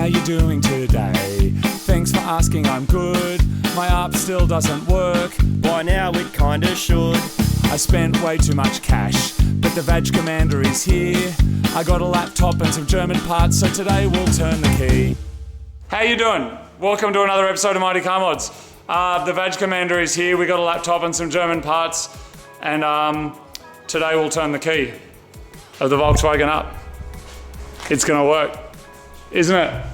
how you doing today? Thanks for asking, I'm good. My app still doesn't work. By now it kinda should. I spent way too much cash, but the Vag Commander is here. I got a laptop and some German parts, so today we'll turn the key. How you doing? Welcome to another episode of Mighty Car Mods. The Vag Commander is here. We got a laptop and some German parts, and today we'll turn the key of the Volkswagen up. It's gonna work, isn't it?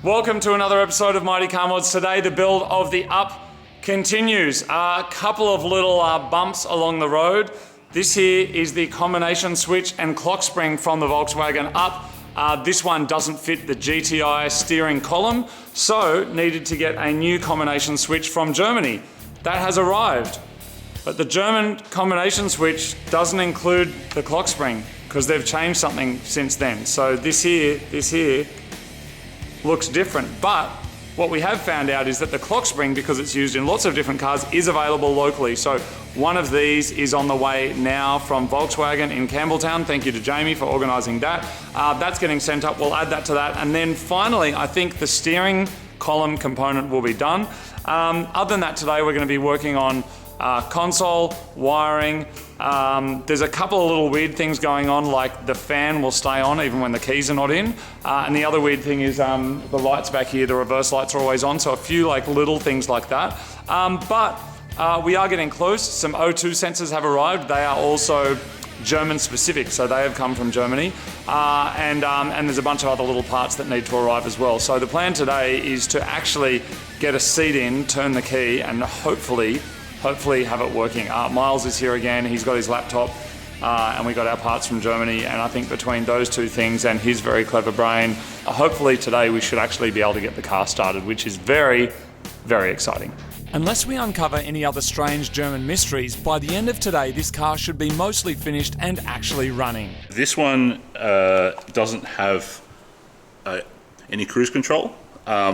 Welcome to another episode of Mighty Car Mods. Today the build of the Up continues. A couple of little bumps along the road. This here is the combination switch and clock spring from the Volkswagen Up. This one doesn't fit the GTI steering column, so needed to get a new combination switch from Germany. That has arrived, but the German combination switch doesn't include the clock spring because they've changed something since then. So this here looks different, but what we have found out is that the clock spring, because it's used in lots of different cars, is available locally. So one of these is on the way now from Volkswagen in Campbelltown. Thank you to Jamie for organising that. That's getting sent up, we'll add that to that. And then finally, I think the steering column component will be done. Other than that, today we're going to be working on console, wiring. There's a couple of little weird things going on, like the fan will stay on even when the keys are not in. And the other weird thing is the lights back here, the reverse lights are always on. So a few like little things like that. But we are getting close. Some O2 sensors have arrived. They are also German specific, so they have come from Germany. And there's a bunch of other little parts that need to arrive as well. So the plan today is to actually get a seat in, turn the key, and hopefully have it working. Miles is here again, he's got his laptop, and we got our parts from Germany, and I think between those two things and his very clever brain, hopefully today we should actually be able to get the car started, which is very, very exciting. Unless we uncover any other strange German mysteries, by the end of today this car should be mostly finished and actually running. This one doesn't have any cruise control.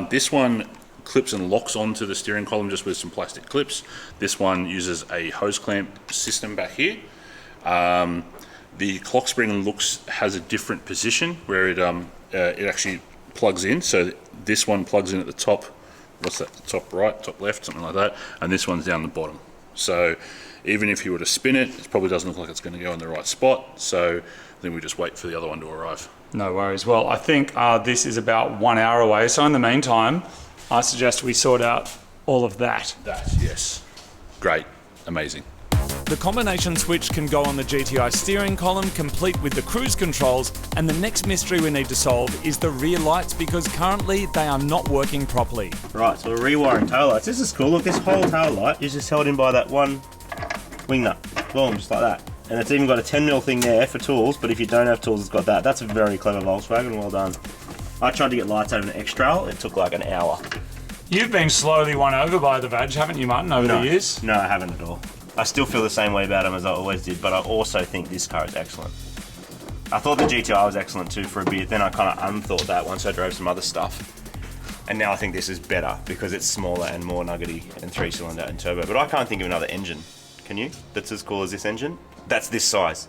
This one clips and locks onto the steering column just with some plastic clips. This one uses a hose clamp system back here. The clock spring has a different position where it actually plugs in. So this one plugs in at the top. What's that? Top right, top left, something like that. And this one's down the bottom. So even if you were to spin it, it probably doesn't look like it's going to go in the right spot. So then we just wait for the other one to arrive. No worries. Well, I think this is about 1 hour away. So in the meantime, I suggest we sort out all of that. Yes. Great. Amazing. The combination switch can go on the GTI steering column, complete with the cruise controls, and the next mystery we need to solve is the rear lights, because currently they are not working properly. Right, so we're rewiring tail lights. This is cool. Look, this whole tail light is just held in by that one wing nut. Boom, just like that. And it's even got a 10mm thing there for tools, but if you don't have tools, it's got that. That's a very clever Volkswagen, well done. I tried to get lights out of an X-Trail, it took like an hour. You've been slowly won over by the Vag, haven't you, Martin, over the years? No, I haven't at all. I still feel the same way about them as I always did, but I also think this car is excellent. I thought the GTI was excellent too for a bit, then I kind of unthought that once I drove some other stuff. And now I think this is better because it's smaller and more nuggety and 3-cylinder and turbo. But I can't think of another engine, can you? That's as cool as this engine? That's this size.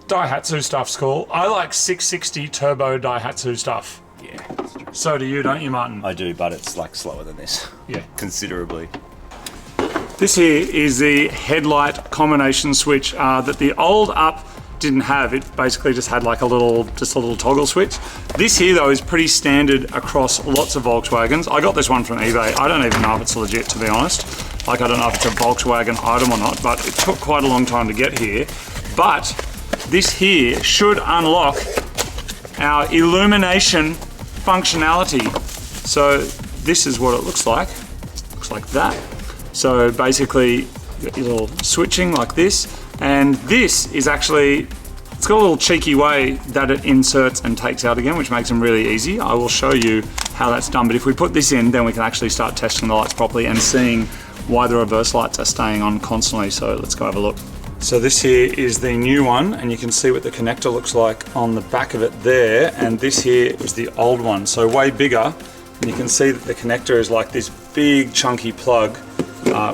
Daihatsu stuff's cool. I like 660 turbo Daihatsu stuff. Yeah, that's true. So do you, don't you, Martin? I do, but it's like slower than this. Yeah. Considerably. This here is the headlight combination switch that the old Up didn't have. It basically just had like a little toggle switch. This here though is pretty standard across lots of Volkswagens. I got this one from eBay. I don't even know if it's legit, to be honest. Like, I don't know if it's a Volkswagen item or not, but it took quite a long time to get here. But this here should unlock our illumination functionality. So this is what it looks like. Looks like that. So basically, you got your little switching like this, and this is actually, it's got a little cheeky way that it inserts and takes out again, which makes them really easy. I will show you how that's done, but if we put this in, then we can actually start testing the lights properly and seeing why the reverse lights are staying on constantly. So let's go have a look. So this here is the new one, and you can see what the connector looks like on the back of it there, and this here is the old one, so way bigger. And you can see that the connector is like this big chunky plug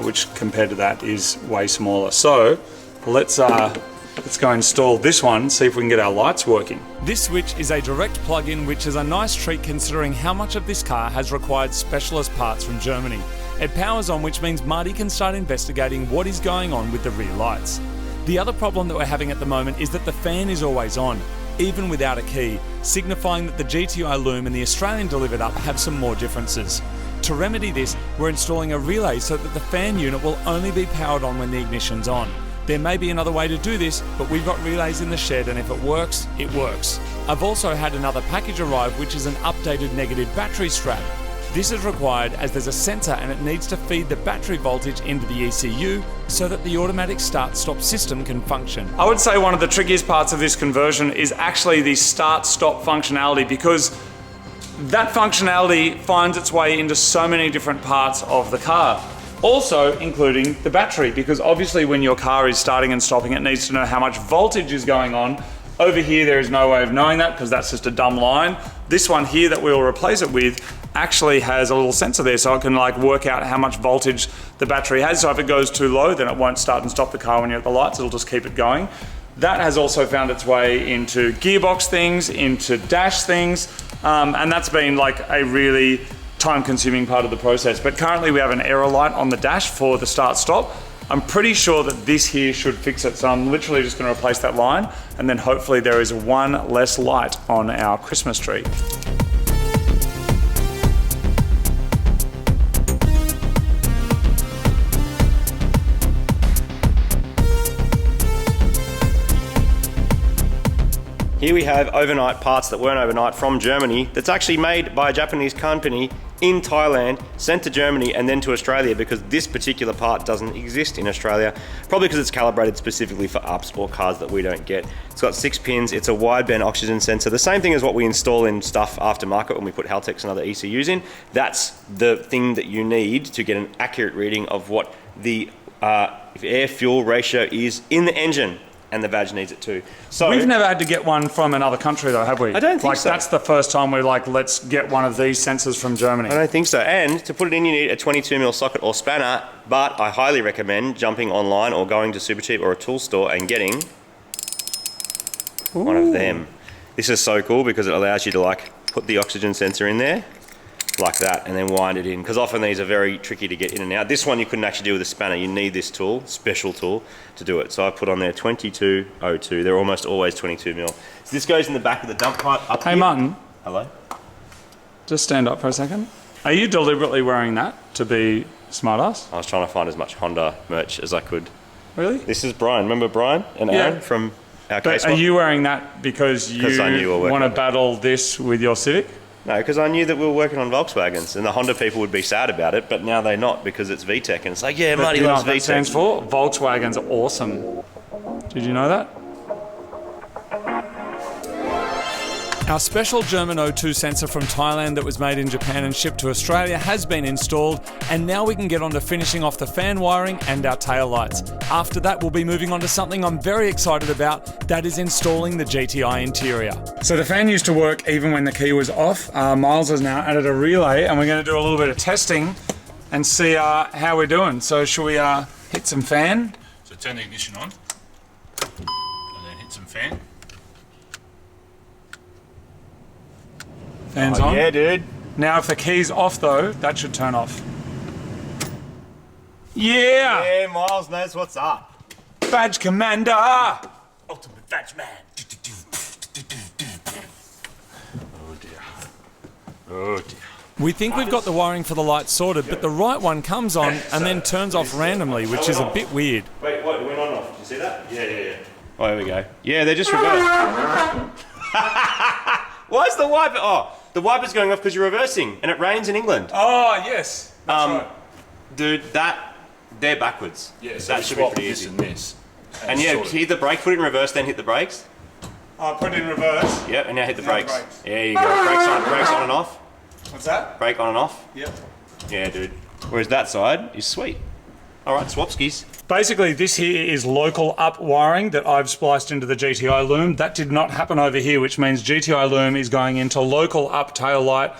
which compared to that is way smaller. So let's go install this one, see if we can get our lights working. This switch is a direct plug-in, which is a nice treat considering how much of this car has required specialist parts from Germany. It powers on, which means Marty can start investigating what is going on with the rear lights. The other problem that we're having at the moment is that the fan is always on, even without a key, signifying that the GTI Lume and the Australian delivered up have some more differences. To remedy this, we're installing a relay so that the fan unit will only be powered on when the ignition's on. There may be another way to do this, but we've got relays in the shed, and if it works, it works. I've also had another package arrive, which is an updated negative battery strap. This is required as there's a sensor and it needs to feed the battery voltage into the ECU so that the automatic start-stop system can function. I would say one of the trickiest parts of this conversion is actually the start-stop functionality, because that functionality finds its way into so many different parts of the car. Also including the battery, because obviously when your car is starting and stopping, it needs to know how much voltage is going on. Over here, there is no way of knowing that because that's just a dumb line. This one here that we'll replace it with actually has a little sensor there, so it can like work out how much voltage the battery has. So if it goes too low, then it won't start and stop the car when you're at the lights, it'll just keep it going. That has also found its way into gearbox things, into dash things, and that's been like a really time-consuming part of the process. But currently we have an error light on the dash for the start-stop. I'm pretty sure that this here should fix it, so I'm literally just going to replace that line, and then hopefully there is one less light on our Christmas tree. Here we have overnight parts that weren't overnight from Germany that's actually made by a Japanese company in Thailand, sent to Germany and then to Australia, because this particular part doesn't exist in Australia, probably because it's calibrated specifically for UPS or cars that we don't get. It's got 6 pins, it's a wideband oxygen sensor, the same thing as what we install in stuff aftermarket when we put Haltex and other ECUs in. That's the thing that you need to get an accurate reading of what the air-fuel ratio is in the engine. And the badge needs it too. So we've never had to get one from another country though, have we? I don't think so. That's the first time we're like, let's get one of these sensors from Germany. I don't think so. And to put it in, you need a 22mm socket or spanner, but I highly recommend jumping online or going to Supercheap or a tool store and getting one of them. This is so cool because it allows you to like put the oxygen sensor in there like that and then wind it in, because often these are very tricky to get in and out. This one you couldn't actually do with a spanner. You need this tool, special tool, to do it. So I put on there 2202. They're almost always 22mm. So this goes in the back of the dump pipe up here. Hey Martin. Hello? Just stand up for a second. Are you deliberately wearing that to be smartass? I was trying to find as much Honda merch as I could. Really? This is Brian. Remember Brian and Aaron from our case? But are you wearing that because you want to battle this with your Civic? No, because I knew that we were working on Volkswagens, and the Honda people would be sad about it, but now they're not because it's VTEC, and it's like, yeah, Marty loves VTEC. That stands for Volkswagen's awesome. Did you know that? Our special German O2 sensor from Thailand that was made in Japan and shipped to Australia has been installed, and now we can get on to finishing off the fan wiring and our tail lights. After that, we'll be moving on to something I'm very excited about, that is installing the GTI interior. So the fan used to work even when the key was off. Miles has now added a relay, and we're going to do a little bit of testing and see how we're doing. So shall we hit some fan? So turn the ignition on, and then hit some fan. Fan's on. Yeah, dude. Now, if the key's off, though, that should turn off. Yeah! Yeah, Miles knows what's up. Badge Commander! Ultimate badge man. Oh dear. Oh dear. We think we've got the wiring for the lights sorted, but the right one comes on and then turns off randomly, which is a bit weird. Wait, what? It went on and off. Did you see that? Yeah. Oh, here we go. Yeah, they're just reversed. Why is the wiper? Oh, the wiper's going off because you're reversing, and it rains in England. Oh, yes. That's right. Dude, they're backwards. Yeah, so that should be pretty this easy. and this. And yeah, hit the brake, put it in reverse, then hit the brakes. Oh, put it in reverse. Yep, and now hit the Now the brakes. brakes. There you go. Brakes on and off. What's that? Brake on and off. Yep. Yeah, dude. Whereas that side is sweet. All right, swapskis. Basically, this here is local up wiring that I've spliced into the GTI Lume. That did not happen over here, which means GTI Lume is going into local up tail light.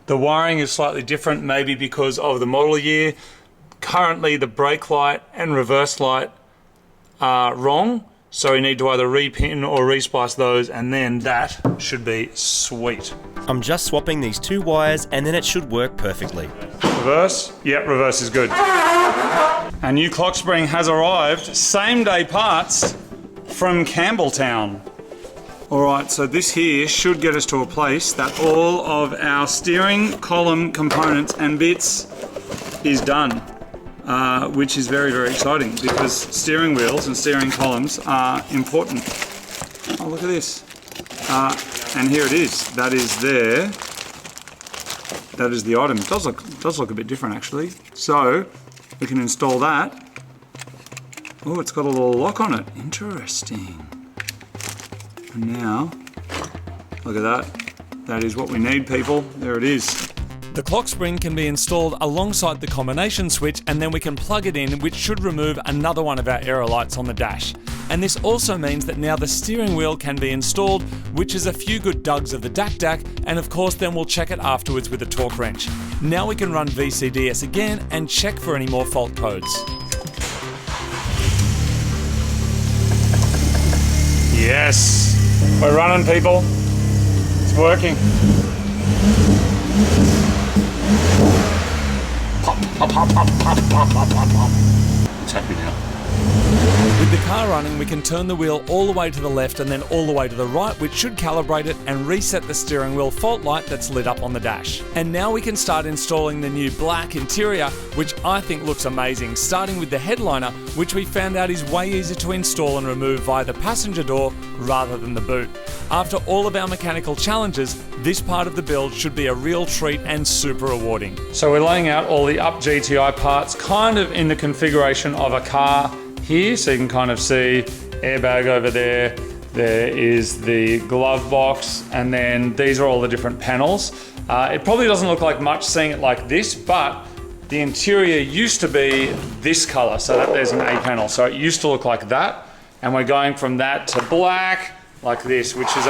The wiring is slightly different, maybe because of the model year. currently the brake light and reverse light are wrong. So we need to either repin or resplice those, and then that should be sweet. I'm just swapping these 2 wires and then it should work perfectly. Reverse? Yep, reverse is good. A new clock spring has arrived, same day parts from Campbelltown. All right, so this here should get us to a place that all of our steering column components and bits is done. Which is very, very exciting because steering wheels and steering columns are important. Oh, look at this. And here it is. That is there. That is the item. It does look a bit different actually. So we can install that. Oh, it's got a little lock on it. Interesting. And now, look at that. That is what we need, people. There it is. The clock spring can be installed alongside the combination switch, and then we can plug it in, which should remove another one of our aerolights on the dash. And this also means that now the steering wheel can be installed, which is a few good dugs of the DAC, and of course then we'll check it afterwards with a torque wrench. Now we can run VCDS again and check for any more fault codes. Yes, we're running, people. It's working. It's happy now. With the car running, we can turn the wheel all the way to the left and then all the way to the right, which should calibrate it and reset the steering wheel fault light that's lit up on the dash. And now we can start installing the new black interior, which I think looks amazing, starting with the headliner, which we found out is way easier to install and remove via the passenger door rather than the boot. After all of our mechanical challenges, this part of the build should be a real treat and super rewarding. So we're laying out all the up GTI parts kind of in the configuration of a car here, so you can kind of see airbag over there. There is the glove box, and then these are all the different panels. It probably doesn't look like much seeing it like this, but the interior used to be this color, so that there's an A panel. So it used to look like that, and we're going from that to black, like this, which is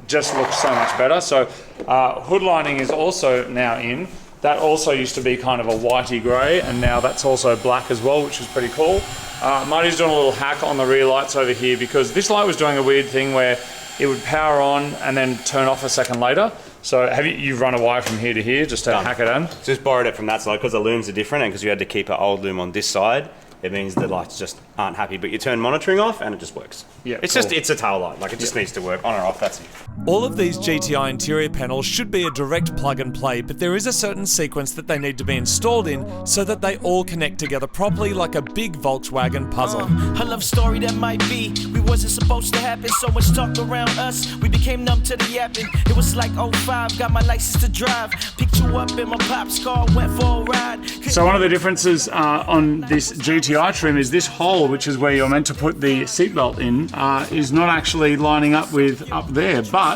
just looks so much better. So hood lining is also now in. That also used to be kind of a whitey grey, and now that's also black as well, which is pretty cool. Marty's doing a little hack on the rear lights over here because this light was doing a weird thing where it would power on and then turn off a second later. So have you've run a wire from here to here just to hack it in? Just borrowed it from that side because the looms are different, and because you had to keep an old loom on this side, it means the lights just aren't happy, but you turn monitoring off and it just works. Yeah, it's cool. it's a tail light, like it just needs to work on or off, that's it. All of these GTI interior panels should be a direct plug and play, but there is a certain sequence that they need to be installed in so that they all connect together properly like a big Volkswagen puzzle. A love story that might be, we wasn't supposed to happen, so much talk around us, we became numb to the yapping. It was like 05, got my license to drive, picked you up in my pop's car, went for a ride. So one of the differences on this GTI trim is this hole, which is where you're meant to put the seatbelt in, is not actually lining up with up there, but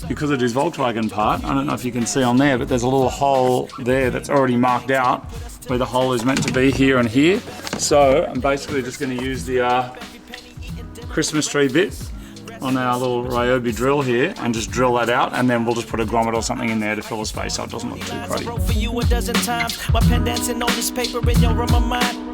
because it is Volkswagen part, I don't know if you can see on there, but there's a little hole there that's already marked out where the hole is meant to be, here and here. So I'm basically just going to use the Christmas tree bit on our little Ryobi drill here and just drill that out, and then we'll just put a grommet or something in there to fill the space so it doesn't look too cruddy. For you a dozen times, my pen dancing on this paper in your room of mine.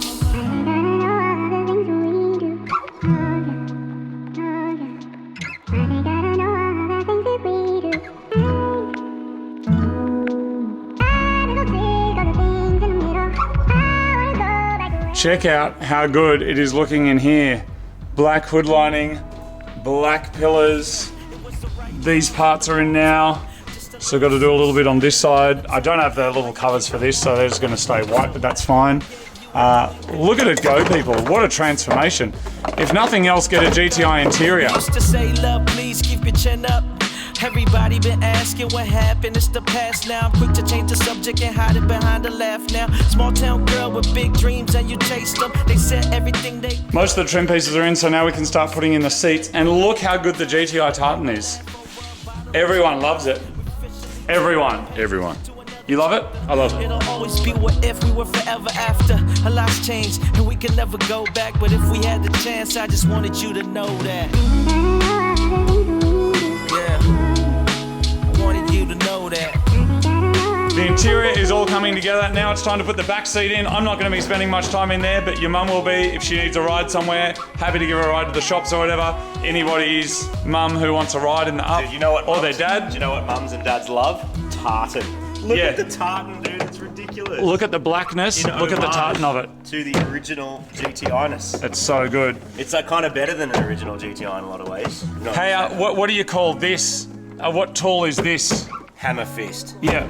Check out how good it is looking in here. Black hood lining, black pillars. These parts are in now. So got to do a little bit on this side. I don't have the little covers for this, so they're just going to stay white, but that's fine. Look at it go, people. What a transformation. If nothing else, get a GTI interior. Used to say, love, please keep your chin up. Everybody been asking what happened, it's the past now. I'm quick to change the subject and hide it behind a laugh now. Small town girl with big dreams and you chased them. They said everything they... Most of the trim pieces are in, so now we can start putting in the seats. And look how good the GTI tartan is. Everyone loves it. Everyone. Everyone. You love it? I love it. It'll always be what if we were forever after. A lot's changed and we can never go back. But if we had the chance, I just wanted you to know that. The interior is all coming together. Now it's time to put the back seat in. I'm not going to be spending much time in there, but your mum will be if she needs a ride somewhere. Happy to give her a ride to the shops or whatever. Anybody's mum who wants a ride in the up, Dude, you know what? or their dad. Do you know what mums and dads love? Tartan. Look Yeah. at the tartan, dude. It's ridiculous. Look at the blackness. In Look at the homage tartan of it. to the original GTI-ness. It's so good. It's kind of better than an original GTI in a lot of ways. Not Hey, the same. what do you call this? What tool is this? Hammer fist. Yeah,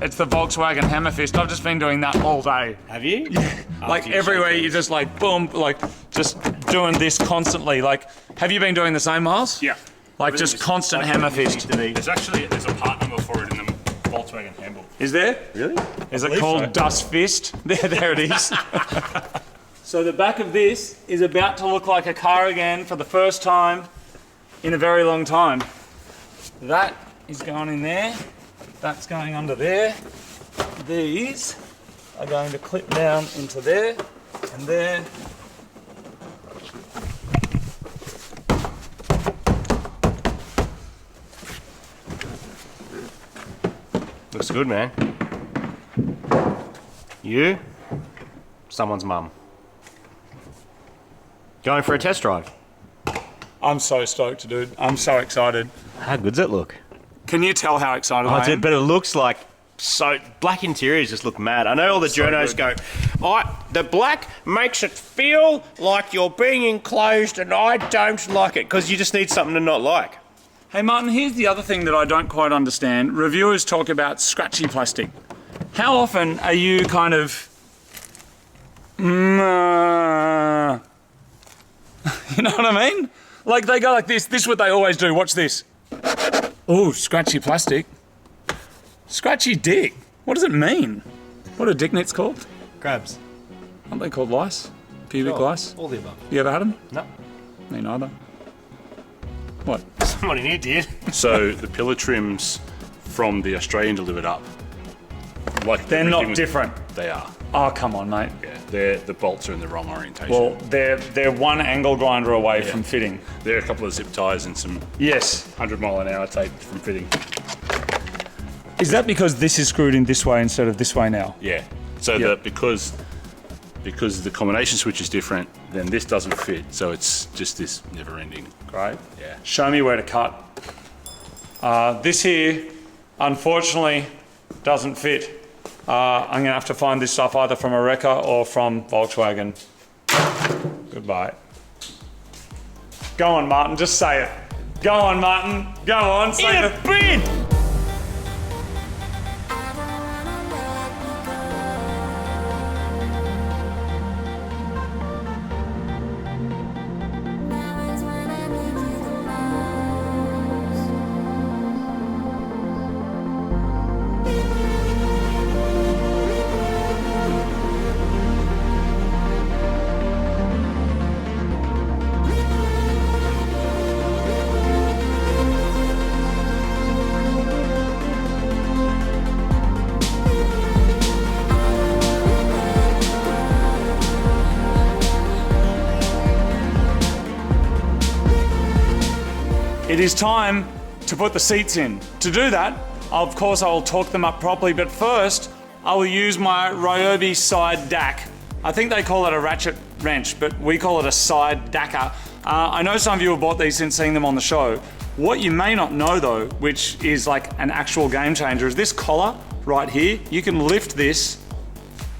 it's the Volkswagen Hammer Fist. I've just been doing that all day. Have you? Like everywhere, you're just like boom, like just doing this constantly. Like, have you been doing the same, Miles? Yeah. Like just constant hammer fist. There's a part number for it in the Volkswagen handbook. Is there? Really? Is it believe called so. Dust Fist? There it is. So the back of this is about to look like a car again for the first time in a very long time. That is going in there. That's going under there. These are going to clip down into there and there. Looks good, man. You? Someone's mum. Going for a test drive. I'm so stoked, dude. I'm so excited. How good's it look? Can you tell how excited I am? But it looks like so. Black interiors just look mad. I know all the journos go, the black makes it feel like you're being enclosed, and I don't like it because you just need something to not like. Hey Martin, here's the other thing that I don't quite understand. Reviewers talk about scratchy plastic. How often are you kind of... you know what I mean? Like they go like this is what they always do, watch this. Oh, scratchy plastic. Scratchy dick. What does it mean? What are dick nits called? Crabs. Aren't they called lice? Pubic lice? All the above. You ever had them? No. Me neither. What? Someone in here did. So the pillar trims from the Australian delivered up, like They're everything not was- different. They are. Oh, come on, mate. Yeah, the bolts are in the wrong orientation. Well, they're one angle grinder away from fitting. There are a couple of zip ties and some Yes. 100-mile-an-hour tape from fitting. Is that because this is screwed in this way instead of this way now? Yeah. So Yep. that because the combination switch is different, then this doesn't fit. So it's just this never-ending. Great. Yeah. Show me where to cut. This here, unfortunately, doesn't fit. I'm gonna have to find this stuff either from a wrecker or from Volkswagen. Goodbye. Go on, Martin, just say it. Go on, Martin. Go on, say it. bin! It is time to put the seats in. To do that, of course I will torque them up properly, but first I will use my Ryobi side DAC. I think they call it a ratchet wrench, but we call it a side DACer. I know some of you have bought these since seeing them on the show. What you may not know though, which is like an actual game changer, is this collar right here. You can lift this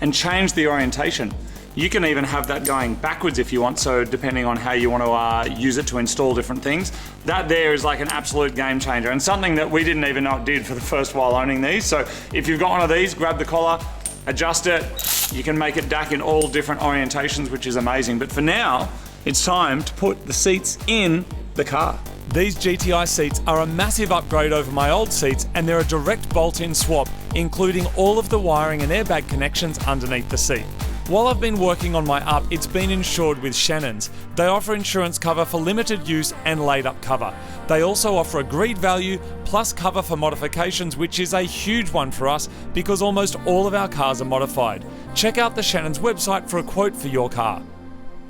and change the orientation. You can even have that going backwards if you want, so depending on how you want to use it to install different things. That there is like an absolute game changer and something that we didn't even know it did for the first while owning these. So if you've got one of these, grab the collar, adjust it. You can make it DAC in all different orientations, which is amazing. But for now, it's time to put the seats in the car. These GTI seats are a massive upgrade over my old seats, and they're a direct bolt-in swap, including all of the wiring and airbag connections underneath the seat. While I've been working on my up, it's been insured with Shannon's. They offer insurance cover for limited use and laid-up cover. They also offer agreed value plus cover for modifications, which is a huge one for us because almost all of our cars are modified. Check out the Shannon's website for a quote for your car.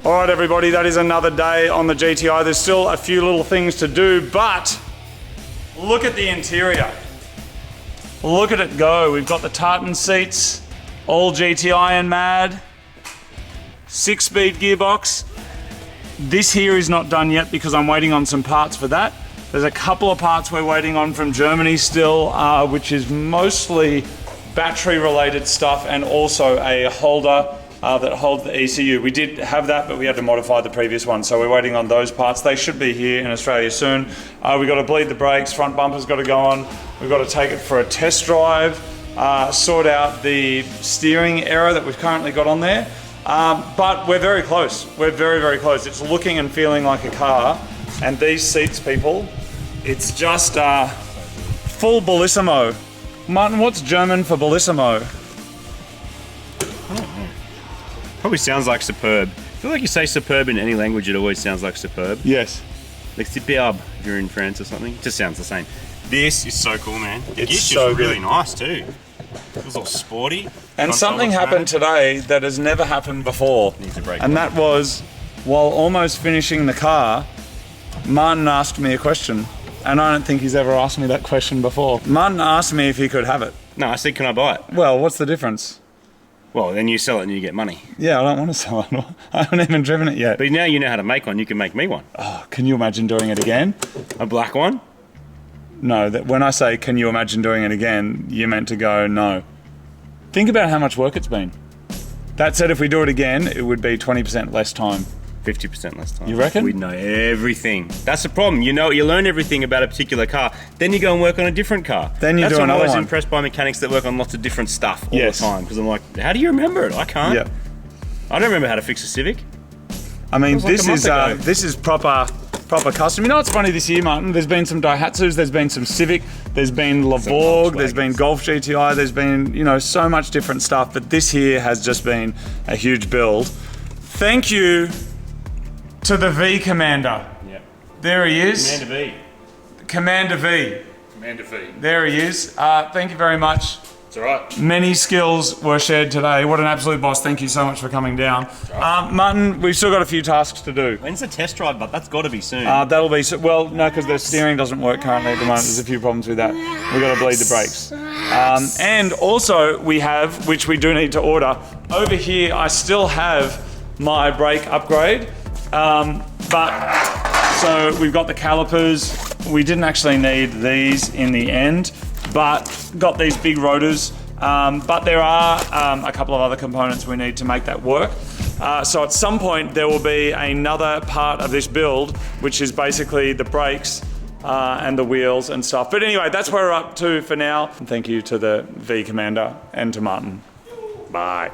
All right, everybody, that is another day on the GTI. There's still a few little things to do, but look at the interior. Look at it go. We've got the tartan seats, all GTI and mad. 6-speed gearbox. This here is not done yet because I'm waiting on some parts for that. There's a couple of parts we're waiting on from Germany still, which is mostly battery related stuff and also a holder that holds the ECU. We did have that, but we had to modify the previous one, so we're waiting on those parts. They should be here in Australia soon. We've got to bleed the brakes, front bumper's got to go on. We've got to take it for a test drive, sort out the steering error that we've currently got on there. But we're very close. We're very, very close. It's looking and feeling like a car. And these seats, people, it's just full bellissimo. Martin, what's German for bellissimo? Probably sounds like superb. I feel like you say superb in any language, it always sounds like superb. Yes. Like superb if you're in France or something. It just sounds the same. This is so cool, man. The It's gearshifts so are really good. nice too. It was all sporty. And something happened today that has never happened before. Needs a brake And light. that was, while almost finishing the car, Martin asked me a question. And I don't think he's ever asked me that question before. Martin asked me if he could have it. No, I said, can I buy it? Well, what's the difference? Well, then you sell it and you get money. Yeah, I don't want to sell it. I haven't even driven it yet. But now you know how to make one, you can make me one. Oh, can you imagine doing it again? A black one? No, that when I say, can you imagine doing it again, you're meant to go, no. Think about how much work it's been. That said, if we do it again, it would be 20% less time. 50% less time. You reckon? We'd know everything. That's the problem. You learn everything about a particular car. Then you go and work on a different car. Then you That's do why I'm another always one. impressed by mechanics that work on lots of different stuff all Yes. the time. Because I'm like, how do you remember it? I can't. Yeah. I don't remember how to fix a Civic. I mean, was like a month ago. this is proper custom. You know what's funny this year, Martin? There's been some Daihatsus, there's been some Civic, there's been Laborg, there's been Golf GTI, there's been, so much different stuff. But this here has just been a huge build. Thank you to the V Commander. Yep. There he is. Commander V. Commander V. Commander V. There he is. Thank you very much. It's all right. Many skills were shared today. What an absolute boss. Thank you so much for coming down. Martin, we've still got a few tasks to do. When's the test drive? But that's got to be soon. That'll be, well, no, because the steering doesn't work currently at the moment. There's a few problems with that. We've got to bleed the brakes. And also we have, which we do need to order, over here I still have my brake upgrade. So we've got the calipers. We didn't actually need these in the end, but got these big rotors. But there are a couple of other components we need to make that work. So at some point there will be another part of this build, which is basically the brakes and the wheels and stuff. But anyway, that's where we're up to for now. And thank you to the V Commander and to Martin. Bye.